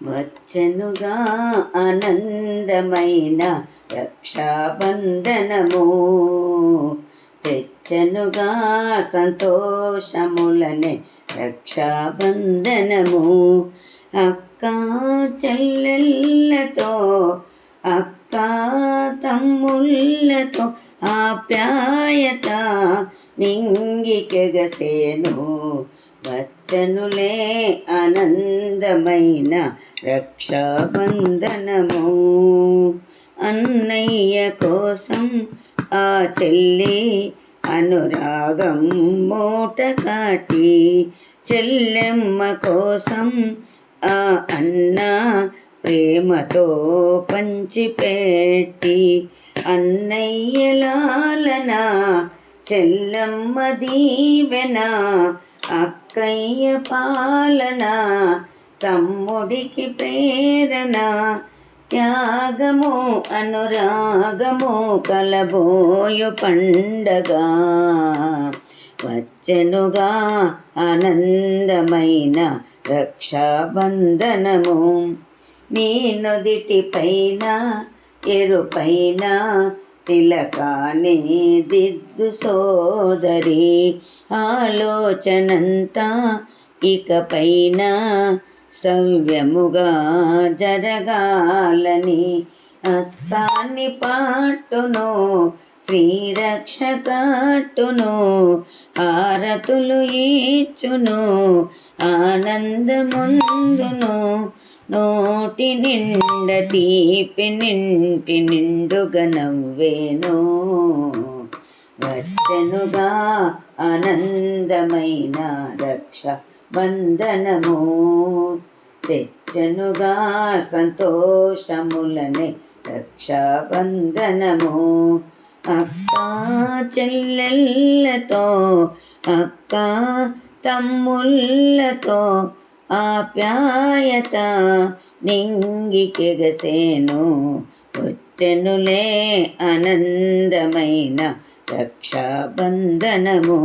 వచ్చెనుగా ఆనందమైన రక్షాబంధనము, తెచ్చెనుగా సంతోషములనే రక్షాబంధనము. అక్క చెల్లెళ్ళతో, అక్క తమ్ముళ్ళతో ఆప్యాయత నింగికెగసేను. వచ్చనులే ఆనందమైన రక్షాబంధనము. అన్నయ్య కోసం ఆ చెల్లి అనురాగం మూట కాటి, చెల్లెమ్మ కోసం ఆ అన్న ప్రేమతో పంచిపెట్టి, అన్నయ్య లాలన చెల్లమ్మ దీవెన, అక్కయ్య పాలన తమ్ముడికి ప్రేరణ. త్యాగము అనురాగము కలబోయు పండగ, వచ్చెనుగా ఆనందమైన రక్షాబంధనము. నీ నుదిటి పైన ఎరుపైన తిలకాన్ని దిద్దు సోదరి, ఆలోచనంతా ఇకపైన సవ్యముగా జరగాలని, హస్తాన్ని పాటును శ్రీరక్ష కట్టును, హారతులు ఇచ్చును ఆనందముందును. నోటి నిండ తీపి నింటి నిండుగా నవ్వేను. వచ్చెనుగా ఆనందమైన రక్ష బంధనము, తెచ్చెనుగా సంతోషములనే రక్షాబంధనము. అక్క చెల్లెళ్ళతో, అక్క తమ్ముళ్ళతో ఆప్యాయత నింగికెగసేను. వచ్చెనులే ఆనందమైన రక్షాబంధనము.